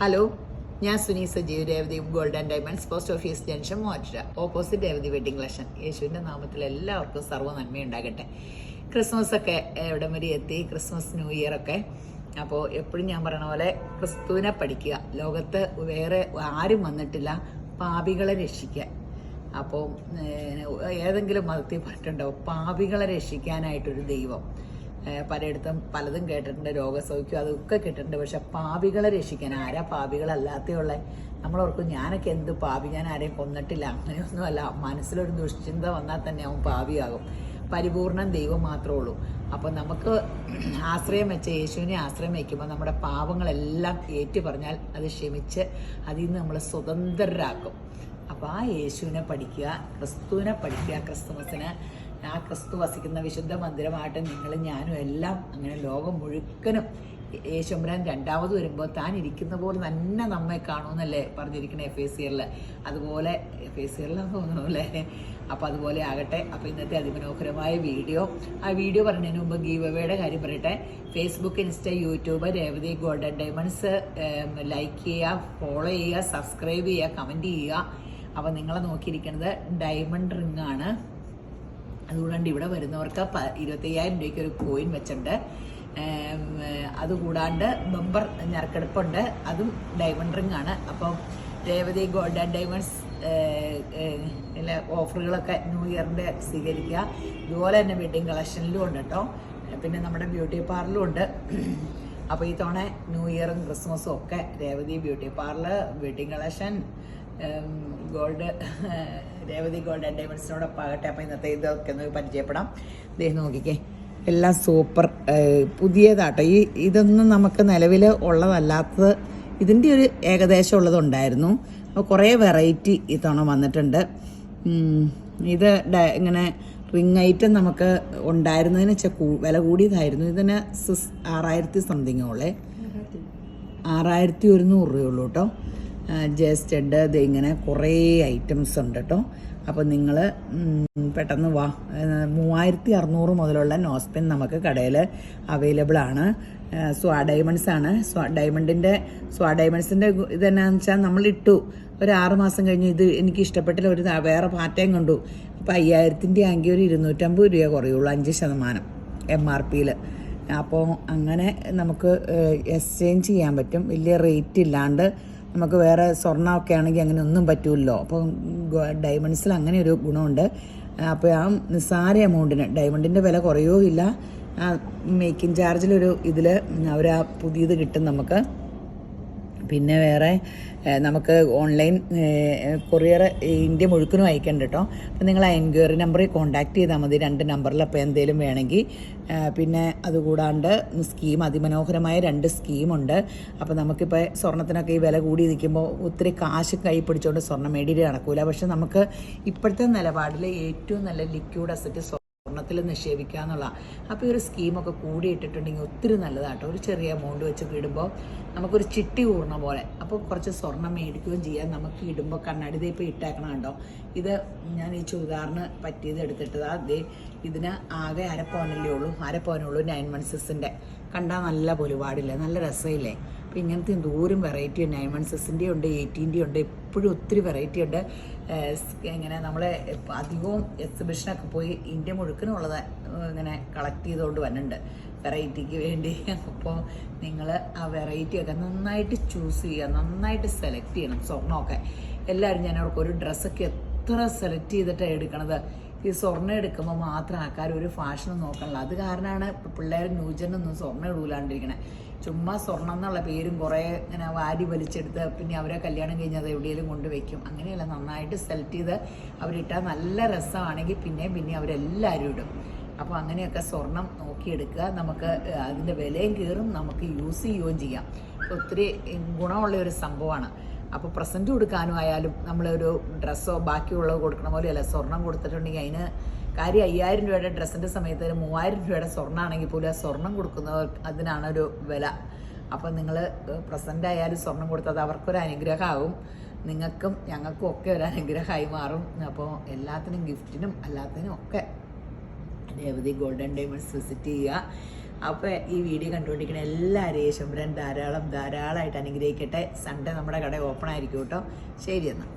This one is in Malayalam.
ഹലോ, ഞാൻ Suni Sajeev, Revathi gold and diamonds, post office junction, Muvattupuzha, opposite Revathi wedding collection. യേശുവിൻ്റെ നാമത്തിൽ എല്ലാവർക്കും സർവ്വ നന്മയുണ്ടാകട്ടെ. ക്രിസ്മസ് ഒക്കെ എവിടം വരെ എത്തി, ക്രിസ്മസ് ന്യൂ ഇയർ ഒക്കെ. അപ്പോൾ എപ്പോഴും ഞാൻ പറയണ പോലെ ക്രിസ്തുവിനെ പഠിക്കുക. ലോകത്ത് വേറെ ആരും വന്നിട്ടില്ല പാപികളെ രക്ഷിക്കാൻ. അപ്പോൾ ഏതെങ്കിലും മതത്തിൽ പറഞ്ഞിട്ടുണ്ടാവും പാപികളെ രക്ഷിക്കാനായിട്ടൊരു ദൈവം. പലയിടത്തും പലതും കേട്ടിട്ടുണ്ട്, രോഗസൗഖ്യം അതൊക്കെ കേട്ടിട്ടുണ്ട്. പക്ഷെ പാപികളെ രക്ഷിക്കാൻ ആരാ പാപികളല്ലാത്തയുള്ള? നമ്മളോർക്കും ഞാനൊക്കെ എന്ത് പാപി, ഞാൻ ആരെയും കൊന്നിട്ടില്ല, അങ്ങനെയൊന്നുമല്ല. മനസ്സിലൊരു ദുശ്ചിന്ത വന്നാൽ തന്നെ അവൻ പാപിയാകും. പരിപൂർണം ദൈവം മാത്രമേ ഉള്ളൂ. അപ്പം നമുക്ക് ആശ്രയം വെച്ച യേശുവിനെ ആശ്രയം വയ്ക്കുമ്പോൾ നമ്മുടെ പാപങ്ങളെല്ലാം ഏറ്റു പറഞ്ഞാൽ അത് ക്ഷമിച്ച് അതിൽ നിന്ന് നമ്മൾ സ്വതന്ത്രരാക്കും. അപ്പോൾ ആ യേശുവിനെ പഠിക്കുക, ക്രിസ്തുവിനെ പഠിക്കുക. ക്രിസ്തുമസിന് ആ ക്രിസ്തു വസിക്കുന്ന വിശുദ്ധ മന്ദിരമായിട്ട് നിങ്ങളും ഞാനും എല്ലാം അങ്ങനെ ലോകം മുഴുക്കനും യേശുമ്പുരാൻ രണ്ടാമത് വരുമ്പോൾ താൻ ഇരിക്കുന്ന പോലെ തന്നെ നമ്മെ കാണുമെന്നല്ലേ പറഞ്ഞിരിക്കണേ എഫേസ്യറിൽ. അതുപോലെ എഫേസ്യറിലാന്ന് തോന്നണു അല്ലേ? അപ്പോൾ അതുപോലെ ആകട്ടെ. അപ്പോൾ ഇന്നത്തെ അതിമനോഹരമായ ആ വീഡിയോ പറഞ്ഞതിന് മുമ്പ് ഗീവ് അവേയുടെ കാര്യം പറയട്ടെ. Facebook, insta, YouTube Revathi gold and diamonds like ചെയ്യുക, ഫോളോ ചെയ്യുക, സബ്സ്ക്രൈബ് ചെയ്യുക, കമൻറ്റ് ചെയ്യുക. അപ്പോൾ നിങ്ങളെ നോക്കിയിരിക്കുന്നത് ഡയമണ്ട് റിംഗ് ആണ്. അതുകൂടാണ്ട് ഇവിടെ വരുന്നവർക്ക് 25,000 രൂപയ്ക്ക് ഒരു കോയിൻ വെച്ചിട്ടുണ്ട്. അതുകൂടാണ്ട് ബമ്പർ ഞെരക്കെടുപ്പുണ്ട്, അതും ഡയമണ്ട് റിംഗ് ആണ്. അപ്പം രേവതി ഗോൾഡ് ആൻഡ് ഡയമണ്ട്സ് ഓഫറുകളൊക്കെ ന്യൂ ഇയറിൻ്റെ സ്വീകരിക്കുക. ഇതുപോലെ തന്നെ വെഡിങ് കളക്ഷനിലും ഉണ്ട് കേട്ടോ. പിന്നെ നമ്മുടെ ബ്യൂട്ടി പാർലറും ഉണ്ട്. അപ്പോൾ ഈ തവണ ന്യൂ ഇയറും ക്രിസ്മസും ഒക്കെ Revathi beauty parlour, wedding collection, Revathi gold and ഡയമണ്ട്സിനോടൊപ്പം ആകട്ടെ. അപ്പോൾ ഇന്നത്തെ ഇതൊക്കെ ഒന്ന് പരിചയപ്പെടാം. ഇദ്ദേഹം നോക്കിക്കേ, എല്ലാം സൂപ്പർ പുതിയതാട്ടോ. ഇതൊന്നും നമുക്ക് നിലവിൽ ഉള്ളതല്ലാത്തത്, ഇതിൻ്റെ ഒരു ഏകദേശം ഉള്ളതുണ്ടായിരുന്നു. അപ്പോൾ കുറേ വെറൈറ്റി ഇത്തവണ വന്നിട്ടുണ്ട്. ഇത് ഇങ്ങനെ റിംഗ് ഐറ്റം നമുക്ക് ഉണ്ടായിരുന്നതിന് വെച്ചാൽ വില കൂടിയതായിരുന്നു. ഇതിന് 6,000 സംതിങ് ഉള്ളേ, 6,100 രൂപയുള്ളൂ കേട്ടോ. ജസ്റ്റഡ് ഇത് ഇങ്ങനെ കുറേ ഐറ്റംസ് ഉണ്ട് കേട്ടോ. അപ്പോൾ നിങ്ങൾ പെട്ടെന്ന് വാ. 3,600 മുതലുള്ള നോസ്പിൻ നമുക്ക് കടയിൽ അവൈലബിൾ ആണ്. സ്വാ ഡയമണ്ട്സ് ആണ്. ഡയമണ്ട്സിൻ്റെ ഇതെന്നാന്ന് വെച്ചാൽ നമ്മളിട്ടു ഒരു 6 മാസം കഴിഞ്ഞ് ഇത് എനിക്ക് ഇഷ്ടപ്പെട്ടില്ല, ഒരു വേറെ പാറ്റയും കണ്ടു. അപ്പോൾ 5,000 ആണെങ്കിൽ ഒരു 250 രൂപ കുറയുള്ളൂ, 5% MRPയിൽ. അപ്പോൾ അങ്ങനെ നമുക്ക് എക്സ്ചേഞ്ച് ചെയ്യാൻ പറ്റും. വലിയ റേറ്റ് ഇല്ലാണ്ട് നമുക്ക് വേറെ സ്വർണ്ണമൊക്കെ ആണെങ്കിൽ അങ്ങനെ ഒന്നും പറ്റുമല്ലോ. അപ്പോൾ ഡയമണ്ട്സിൽ അങ്ങനെ ഒരു ഗുണമുണ്ട്. അപ്പോൾ ആ നിസ്സാര എമൗണ്ടിന് ഡയമണ്ടിൻ്റെ വില കുറയോ ഇല്ല. മേക്കിംഗ് ചാർജിലൊരു ഇതിൽ അവർ ആ പുതിയത് കിട്ടും നമുക്ക്. പിന്നെ വേറെ നമുക്ക് ഓൺലൈൻ കൊറിയർ ഇന്ത്യ മുഴുവനും അയക്കണ്ട കേട്ടോ. അപ്പോൾ നിങ്ങൾ ആ എൻക്വയറി നമ്പറിൽ കോൺടാക്ട് ചെയ്താൽ മതി, 2 നമ്പറിൽ. അപ്പോൾ എന്തെങ്കിലും വേണമെങ്കിൽ. പിന്നെ അതുകൂടാണ്ട് അതിമനോഹരമായ 2 സ്കീമുണ്ട്. അപ്പോൾ നമുക്കിപ്പോൾ സ്വർണ്ണത്തിനൊക്കെ ഈ വില കൂടി നിൽക്കുമ്പോൾ ഒത്തിരി കാശ് കൈ പിടിച്ചുകൊണ്ട് സ്വർണ്ണം മേടിയിട്ട് നടക്കൂല. പക്ഷെ നമുക്ക് ഇപ്പോഴത്തെ നിലപാടിൽ ഏറ്റവും നല്ല ലിക്വിഡ് അസറ്റ് സ്വർണ്ണത്തിൽ നിക്ഷേപിക്കുക എന്നുള്ള. അപ്പോൾ ഈ ഒരു സ്കീമൊക്കെ കൂടിയിട്ടിട്ടുണ്ടെങ്കിൽ ഒത്തിരി നല്ലതാട്ടോ. ഒരു ചെറിയ എമൗണ്ട് വെച്ച് ഇടുമ്പോൾ നമുക്കൊരു ചിട്ടി കൂർണ പോലെ. അപ്പോൾ കുറച്ച് സ്വർണ്ണം മേടിക്കുകയും ചെയ്യാം. നമുക്ക് ഇടുമ്പോൾ കണ്ണാടി ഇപ്പോൾ ഇട്ടേക്കണം കണ്ടോ. ഇത് ഞാൻ ഈ ചുരിദാറിന് പറ്റിയത് എടുത്തിട്ടതാ. ഇതിന് ആകെ 1/2 പവനല്ലേ ഉള്ളൂ, 1/2 പവനുള്ളൂ. 916ൻ്റെ കണ്ടാൽ നല്ല പൊലുപാടില്ല, നല്ല രസമില്ലേ? അപ്പോൾ ഇങ്ങനത്തെ എന്തോരം വെറൈറ്റി ഉണ്ട്. 916ൻ്റെ ഉണ്ട്, 18ൻ്റെ ഉണ്ട്, എപ്പോഴും ഒത്തിരി വെറൈറ്റി ഉണ്ട്. ഇങ്ങനെ നമ്മളെ അധികവും എക്സിബിഷനൊക്കെ പോയി ഇന്ത്യ മുഴുക്കനുള്ളത് ഇങ്ങനെ കളക്ട് ചെയ്തുകൊണ്ട് വരുന്നുണ്ട് വെറൈറ്റിക്ക് വേണ്ടി. അപ്പോൾ നിങ്ങൾ ആ വെറൈറ്റിയൊക്കെ നന്നായിട്ട് ചൂസ് ചെയ്യുക, നന്നായിട്ട് സെലക്ട് ചെയ്യണം. സ്വർണ്ണമൊക്കെ എല്ലാവരും ഞാൻ അവർക്ക് ഒരു ഡ്രസ്സൊക്കെ എത്ര സെലക്ട് ചെയ്തിട്ടാണ് എടുക്കണത്. ഈ സ്വർണ്ണം എടുക്കുമ്പോൾ മാത്രം ആൾക്കാർ ഒരു ഫാഷനും നോക്കണില്ല. അത് കാരണമാണ് പിള്ളേർ ന്യൂജനൊന്നും സ്വർണ്ണം ഇടൂലാണ്ടിരിക്കണേ. ചുമ്മാ സ്വർണ്ണം എന്നുള്ള പേരും കുറേ ഇങ്ങനെ വാരി വലിച്ചെടുത്ത് പിന്നെ അവരെ കല്യാണം കഴിഞ്ഞ് അത് എവിടെയെങ്കിലും കൊണ്ടുവയ്ക്കും. അങ്ങനെയല്ല, നന്നായിട്ട് സെലക്ട് ചെയ്ത് അവരിട്ടാൽ നല്ല രസമാണെങ്കിൽ പിന്നെയും അവരെല്ലാവരും ഇടും. അപ്പോൾ അങ്ങനെയൊക്കെ സ്വർണം നോക്കിയെടുക്കുക. നമുക്ക് അതിൻ്റെ വിലയും കയറും, നമുക്ക് യൂസ് ചെയ്യുകയും ചെയ്യാം. ഒത്തിരി ഗുണമുള്ള ഒരു സംഭവമാണ്. അപ്പോൾ പ്രസൻറ്റ് കൊടുക്കാനും ആയാലും നമ്മളൊരു ഡ്രസ്സോ ബാക്കിയുള്ളത് കൊടുക്കണ പോലെയല്ല. സ്വർണം കൊടുത്തിട്ടുണ്ടെങ്കിൽ അതിന് കാര്യം 5,000 രൂപയുടെ ഡ്രസ്സിൻ്റെ സമയത്ത് 3,000 രൂപയുടെ സ്വർണ്ണമാണെങ്കിൽ പോലും ആ സ്വർണം കൊടുക്കുന്നവർ അതിനാണൊരു വില. അപ്പോൾ നിങ്ങൾ പ്രസൻ്റ് ആയാലും സ്വർണം കൊടുത്തത് അവർക്കൊരു അനുഗ്രഹമാകും, നിങ്ങൾക്കും ഞങ്ങൾക്കും ഒക്കെ ഒരു അനുഗ്രഹമായി മാറും. അപ്പോൾ എല്ലാത്തിനും ഗിഫ്റ്റിനും എല്ലാത്തിനും ഒക്കെ Revathi gold and diamonds visit ചെയ്യുക. അപ്പോൾ ഈ വീഡിയോ കണ്ടുകൊണ്ടിരിക്കുന്ന എല്ലാവരെയും യേശുമ്പുരാൻ ധാരാളമായിട്ട് അനുഗ്രഹിക്കട്ടെ. സൺഡേ നമ്മുടെ കട ഓപ്പൺ ആയിരിക്കും കേട്ടോ. ശരി എന്നാൽ.